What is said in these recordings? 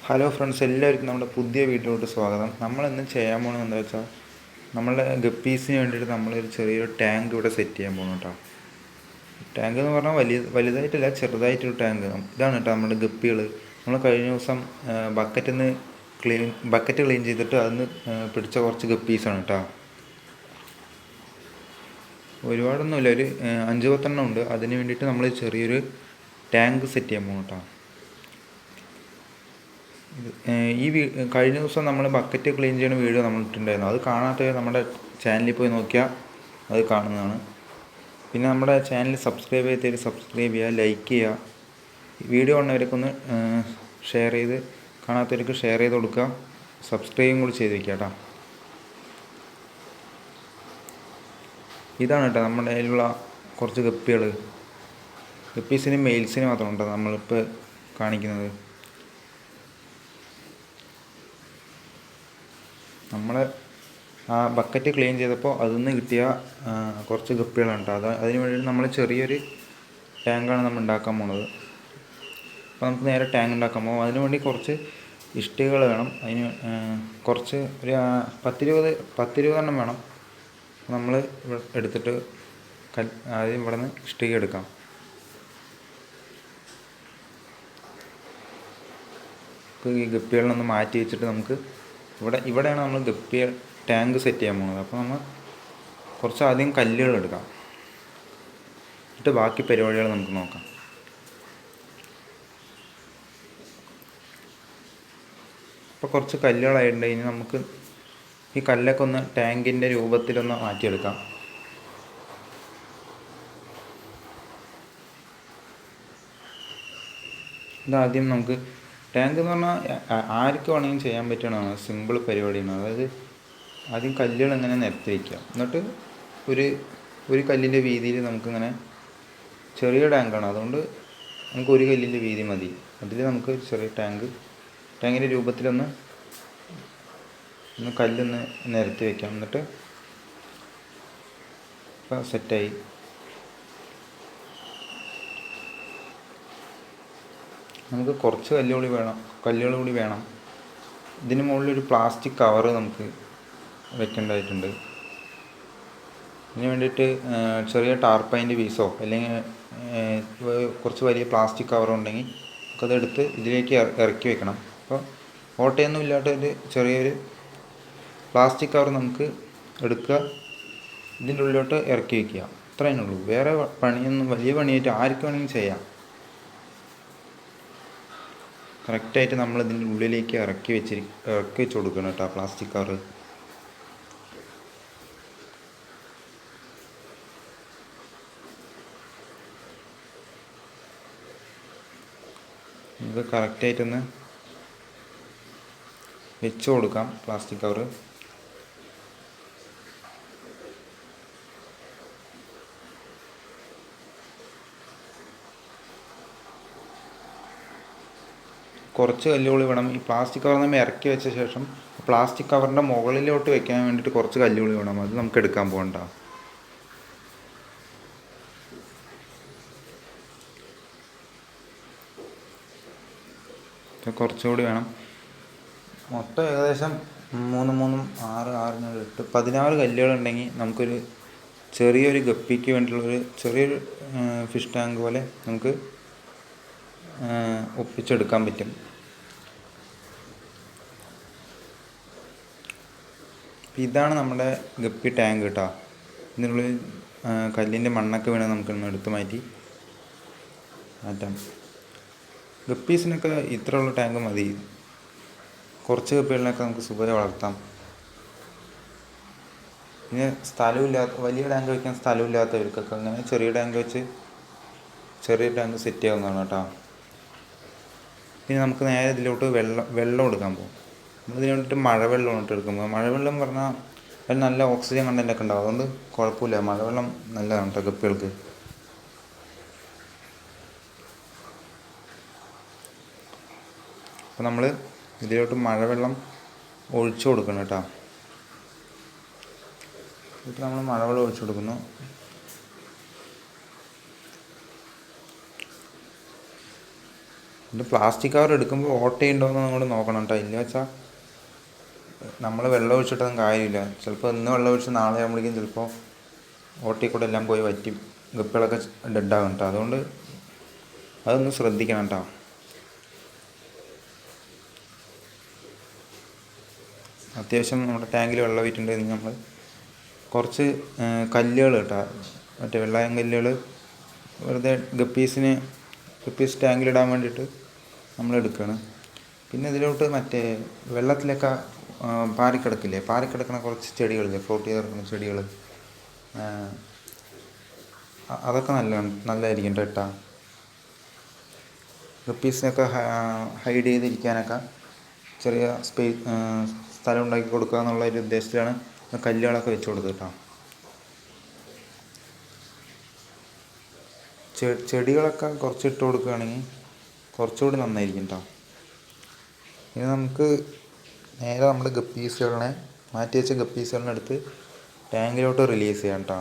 Hello friends, എല്ലാവർക്കും നമ്മുടെ പുതിയ വീഡിയോയിലോട്ട് സ്വാഗതം. നമ്മളിന്ന് ചെയ്യാൻ പോകുന്നത് എന്താ വെച്ചാൽ, നമ്മളുടെ ഗപ്പീസിന് വേണ്ടിയിട്ട് നമ്മളൊരു ചെറിയൊരു ടാങ്ക് ഇവിടെ സെറ്റ് ചെയ്യാൻ പോകുന്നു കേട്ടോ. ടാങ്ക് എന്ന് പറഞ്ഞാൽ വലുതായിട്ടില്ല, ചെറുതായിട്ടൊരു ടാങ്ക്. ഇതാണ് കേട്ടോ നമ്മുടെ ഗപ്പികൾ. നമ്മൾ കഴിഞ്ഞ ദിവസം ബക്കറ്റ് ക്ലീൻ ചെയ്തിട്ട് അതിന് പിടിച്ച കുറച്ച് ഗപ്പീസാണ് കേട്ടോ. ഒരുപാടൊന്നുമില്ല, ഒരു 5-10 ഉണ്ട്. അതിന് വേണ്ടിയിട്ട് നമ്മൾ ചെറിയൊരു ടാങ്ക് സെറ്റ് ചെയ്യാൻ പോകുന്നു കേട്ടോ. കഴിഞ്ഞ ദിവസം നമ്മൾ ബക്കറ്റ് ക്ലീൻ ചെയ്യുന്ന വീഡിയോ നമ്മൾ ഇട്ടിട്ടുണ്ടായിരുന്നു. അത് കാണാത്തവർ നമ്മുടെ ചാനലിൽ പോയി നോക്കിയാൽ അത് കാണുന്നതാണ്. പിന്നെ നമ്മുടെ ചാനൽ സബ്സ്ക്രൈബ് ചെയ്തവർ സബ്സ്ക്രൈബ് ചെയ്യുക, ലൈക്ക് ചെയ്യുക. വീഡിയോ കാണുന്നവരൊക്കെ ഒന്ന് ഷെയർ ചെയ്ത്, കാണാത്തവർക്ക് ഷെയർ ചെയ്ത് കൊടുക്കുക. സബ്സ്ക്രൈബും കൂടി ചെയ്ത് വയ്ക്കുക കേട്ടോ. ഇതാണ് കേട്ടോ നമ്മുടെ കയ്യിലുള്ള കുറച്ച് ഗപ്പികൾ. ഗപ്പീസിന് മെയിൽസിന് മാത്രമുണ്ടോ നമ്മളിപ്പോൾ കാണിക്കുന്നത്. നമ്മൾ ആ ബക്കറ്റ് ക്ലീൻ ചെയ്തപ്പോൾ അതിൽ നിന്ന് കിട്ടിയ കുറച്ച് ഗപ്പികളുണ്ട് കേട്ടോ. അതിന് വേണ്ടിയിട്ട് നമ്മൾ ചെറിയൊരു ടാങ്കാണ് നമ്മൾ ഉണ്ടാക്കാൻ പോണത്. അപ്പോൾ നമുക്ക് നേരെ ടാങ്ക് ഉണ്ടാക്കാൻ പോകും. അതിന് വേണ്ടി കുറച്ച് ഇഷ്ടികകൾ വേണം. അതിന് കുറച്ച് ഒരു 10-20 എണ്ണം വേണം. നമ്മൾ എടുത്തിട്ട് ആദ്യം ഇവിടെ നിന്ന് ഇഷ്ടിക എടുക്കാം. ഈ ഗപ്പികളിലൊന്ന് മാറ്റി വെച്ചിട്ട് നമുക്ക് ഇവിടെയാണ് നമ്മൾ ഗപ്പി ടാങ്ക് സെറ്റ് ചെയ്യാൻ പോകുന്നത്. അപ്പോൾ നമ്മൾ കുറച്ച് ആദ്യം കല്ലുകൾ എടുക്കാം, എന്നിട്ട് ബാക്കി പരിപാടികൾ നമുക്ക് നോക്കാം. അപ്പോൾ കുറച്ച് കല്ലുകളായിട്ടുണ്ട്. ഇനി നമുക്ക് ഈ കല്ലൊക്കെ ഒന്ന് ടാങ്കിൻ്റെ രൂപത്തിലൊന്ന് മാറ്റിയെടുക്കാം. ഇതാദ്യം നമുക്ക് ടാങ്ക് എന്ന് പറഞ്ഞാൽ ആർക്ക് വേണമെങ്കിലും ചെയ്യാൻ പറ്റുന്നതാണ്. സിമ്പിൾ പരിപാടിയാണ്. അതായത് ആദ്യം കല്ലുകൾ ഇങ്ങനെ നിരത്തി വയ്ക്കുക. എന്നിട്ട് ഒരു കല്ലിൻ്റെ വീതിയിൽ നമുക്കിങ്ങനെ, ചെറിയ ടാങ്കാണ് അതുകൊണ്ട് നമുക്ക് ഒരു കല്ലിൻ്റെ വീതി മതി. അതിൽ നമുക്ക് ചെറിയ ടാങ്കിൻ്റെ രൂപത്തിലൊന്ന് കല്ലൊന്ന് നിരത്തി വയ്ക്കാം. എന്നിട്ട് ഇപ്പോൾ സെറ്റായി. നമുക്ക് കുറച്ച് കല്ലുകൾ കൂടി വേണം. ഇതിന് മുകളിലൊരു പ്ലാസ്റ്റിക് കവറ് നമുക്ക് വെക്കേണ്ടതായിട്ടുണ്ട്. ഇതിന് വേണ്ടിയിട്ട് ചെറിയ ടാർപ്പൈൻ്റെ പീസോ അല്ലെങ്കിൽ കുറച്ച് വലിയ പ്ലാസ്റ്റിക് കവറോ ഉണ്ടെങ്കിൽ നമുക്കതെടുത്ത് ഇതിലേക്ക് ഇറക്കി വെക്കണം. അപ്പോൾ ഓട്ടയൊന്നും ഇല്ലാത്തൊരു ചെറിയൊരു പ്ലാസ്റ്റിക് കവർ നമുക്ക് എടുക്കുക, ഇതിൻ്റെ ഉള്ളിലോട്ട് ഇറക്കി വയ്ക്കുക. അത്രയേ ഉള്ളൂ. വേറെ പണിയൊന്നും, വലിയ പണിയായിട്ട് ആർക്ക് വേണമെങ്കിലും ചെയ്യാം. കറക്റ്റായിട്ട് നമ്മൾ ഇതിൻ്റെ ഉള്ളിലേക്ക് ഇറക്കി വെച്ച് കൊടുക്കണം കേട്ടോ പ്ലാസ്റ്റിക് കവർ. ഇത് കറക്റ്റായിട്ടൊന്ന് വെച്ച് കൊടുക്കാം പ്ലാസ്റ്റിക് കവർ. കുറച്ച് കല്ലുകൂടി വേണം. ഈ പ്ലാസ്റ്റിക് കവർ നമ്മൾ ഇറക്കി വെച്ച ശേഷം പ്ലാസ്റ്റിക് കവറിൻ്റെ മുകളിലോട്ട് വെക്കാൻ വേണ്ടിയിട്ട് കുറച്ച് കല്ലുകൂടി വേണം. അത് നമുക്ക് എടുക്കാൻ പോകണ്ട. കുറച്ചുകൂടി വേണം. മൊത്തം ഏകദേശം 16 കല്ലുകളുണ്ടെങ്കിൽ നമുക്കൊരു ചെറിയൊരു ഗപ്പിക്ക് വേണ്ടിയുള്ളൊരു ചെറിയൊരു ഫിഷ് ടാങ്ക് പോലെ നമുക്ക് ഒപ്പിച്ചെടുക്കാൻ പറ്റും. ഇതാണ് നമ്മുടെ ഗപ്പി ടാങ്ക് കേട്ടോ. ഇതിനുള്ളിൽ കല്ലിൻ്റെ മണ്ണൊക്കെ വേണം നമുക്കൊന്ന് എടുത്ത് മാറ്റാം. ഗപ്പീസിനൊക്കെ ഇത്രയുള്ള ടാങ്ക് മതി. കുറച്ച് ഗപ്പികളിനൊക്കെ നമുക്ക് സുഖമായി വളർത്താം. പിന്നെ വലിയ ടാങ്ക് വയ്ക്കാൻ സ്ഥലമില്ലാത്തവർക്കൊക്കെ അങ്ങനെ ചെറിയ ടാങ്ക് സെറ്റ് ചെയ്യാവുന്നതാണ് കേട്ടോ. പിന്നെ നമുക്ക് നേരെ ഇതിലോട്ട് വെള്ളം എടുക്കാൻ പോകും. നമ്മളിതിന് വേണ്ടിയിട്ട് മഴവെള്ളമാണ് എടുക്കുമ്പോൾ. മഴവെള്ളം പറഞ്ഞാൽ അതിൽ നല്ല ഓക്സിജൻ കണ്ടൻ്റൊക്കെ ഉണ്ടാവും. അതുകൊണ്ട് കുഴപ്പമില്ല, മഴവെള്ളം നല്ലതാണ് കേട്ടോ ഗപ്പികൾക്ക്. അപ്പോൾ നമ്മൾ ഇതിലോട്ട് മഴവെള്ളം ഒഴിച്ചു കൊടുക്കണം കേട്ടോ. ഇപ്പോൾ നമ്മൾ മഴവെള്ളം ഒഴിച്ചു കൊടുക്കുന്നു. ഇത് പ്ലാസ്റ്റിക് കവർ എടുക്കുമ്പോൾ ഓട്ടയുണ്ടോ എന്ന് നമ്മൾ നോക്കണം കേട്ടോ. ഇല്ല വെച്ചാൽ നമ്മൾ വെള്ളം ഒഴിച്ചിട്ടൊന്നും കാര്യമില്ല. ചിലപ്പോൾ ഇന്ന് വെള്ളം ഒഴിച്ച് നാളെ ആകുമ്പോഴേക്കും ചിലപ്പോൾ ഓട്ടയിൽ കൂടെ എല്ലാം പോയി വറ്റി ഗപ്പികളൊക്കെ ഡെഡാകും കേട്ടോ. അതുകൊണ്ട് അതൊന്ന് ശ്രദ്ധിക്കണം കേട്ടോ. അത്യാവശ്യം നമ്മുടെ ടാങ്കിൽ വെള്ളം ഒഴിച്ചിട്ടുണ്ടെങ്കിൽ നമ്മൾ കുറച്ച് കല്ലുകൾ കേട്ടോ, മറ്റേ വെള്ളായം കല്ലുകൾ വെറുതെ ഗപ്പീസ് ടാങ്കിലിടാൻ വേണ്ടിയിട്ട് നമ്മൾ എടുക്കുകയാണ്. പിന്നെ ഇതിലോട്ട് മറ്റേ വെള്ളത്തിലൊക്കെ പാറിക്കിടക്കണ കുറച്ച് ചെടികളില്ലേ, ഫ്ലോട്ട് ചെയ്ത് കിടക്കുന്ന ചെടികൾ, അതൊക്കെ നല്ലതായിരിക്കും കേട്ടോ. ഗപ്പീസിനൊക്കെ ഹൈഡ് ചെയ്തിരിക്കാനൊക്കെ ചെറിയ സ്ഥലം ഉണ്ടാക്കി കൊടുക്കുക എന്നുള്ള ഒരു ഉദ്ദേശത്തിലാണ് കല്ലുകളൊക്കെ വെച്ച് കൊടുത്തത് കേട്ടോ. ചെടികളൊക്കെ കുറച്ച് ഇട്ട് കൊടുക്കുകയാണെങ്കിൽ കുറച്ചുകൂടി നന്നായിരിക്കും കേട്ടോ. ഇനി നമുക്ക് നേരെ നമ്മുടെ ഗപ്പീസുകളിനെ മാറ്റി വെച്ച ഗപ്പീസുകളിനെ എടുത്ത് ടാങ്കിലോട്ട് റിലീസ് ചെയ്യാം കേട്ടോ.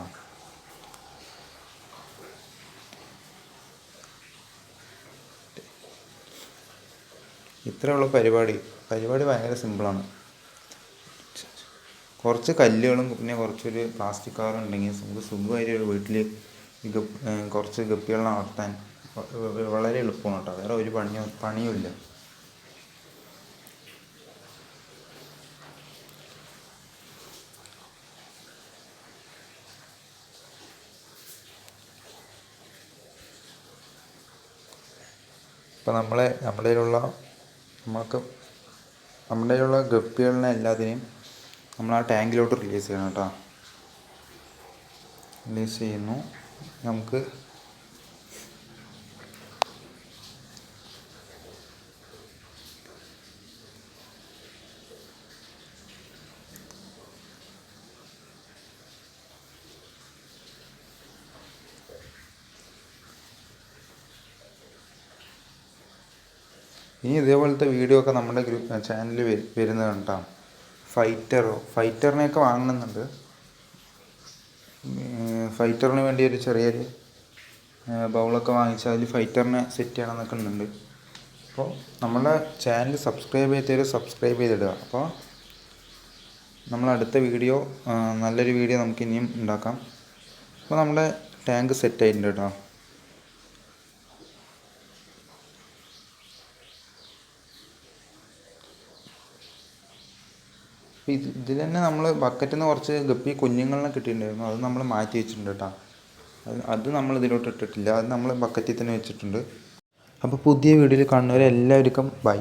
ഇത്രയുള്ള പരിപാടി ഭയങ്കര സിമ്പിളാണ്. കുറച്ച് കല്ലുകളും പിന്നെ കുറച്ചൊരു പ്ലാസ്റ്റിക് കവറും ഉണ്ടെങ്കിൽ നമുക്ക് സുഖമായിട്ട് ഒരു വീട്ടിൽ കുറച്ച് ഗപ്പികളെ വളർത്താൻ വളരെ എളുപ്പമാണ് കേട്ടോ. വേറെ ഒരു പണിയുമില്ല. ഇപ്പം നമ്മുടെ കയ്യിലുള്ള ഗപ്പികളിനെ എല്ലാത്തിനെയും നമ്മൾ ആ ടാങ്കിലോട്ട് റിലീസ് ചെയ്യണം കേട്ടോ. റിലീസ് ചെയ്യുന്നു. നമുക്ക് ഇനി ഇതേപോലത്തെ വീഡിയോ ഒക്കെ നമ്മുടെ ചാനലിൽ വരുന്നതാണ് കേട്ടോ. ഫൈറ്ററിനെയൊക്കെ വാങ്ങണമെന്നുണ്ട്. ഫൈറ്ററിന് വേണ്ടി ഒരു ചെറിയൊരു ബൗളൊക്കെ വാങ്ങിച്ചാൽ അതിൽ ഫൈറ്ററിനെ സെറ്റ് ചെയ്യണം എന്നൊക്കെ ഉണ്ട്. അപ്പോൾ നമ്മുടെ ചാനൽ സബ്സ്ക്രൈബ് ചെയ്തിടുക. അപ്പോൾ നമ്മൾ അടുത്ത വീഡിയോ നല്ലൊരു വീഡിയോ നമുക്ക് ഇനിയും ഉണ്ടാക്കാം. അപ്പോൾ നമ്മുടെ ടാങ്ക് സെറ്റ് ആയിട്ടുണ്ട് കേട്ടോ. ഇതിൽ തന്നെ നമ്മൾ ബക്കറ്റിൽ നിന്ന് കുറച്ച് ഗപ്പി കുഞ്ഞുങ്ങളെ കിട്ടിയിട്ടുണ്ടായിരുന്നു. അത് നമ്മൾ മാറ്റി വെച്ചിട്ടുണ്ട് കേട്ടോ. അത് നമ്മൾ ഇതിലോട്ട് ഇട്ടിട്ടില്ല. അത് നമ്മൾ ബക്കറ്റിൽ തന്നെ വെച്ചിട്ടുണ്ട്. അപ്പോൾ പുതിയ വീഡിയോയിൽ കാണുന്നവരെ എല്ലാവർക്കും ബൈ.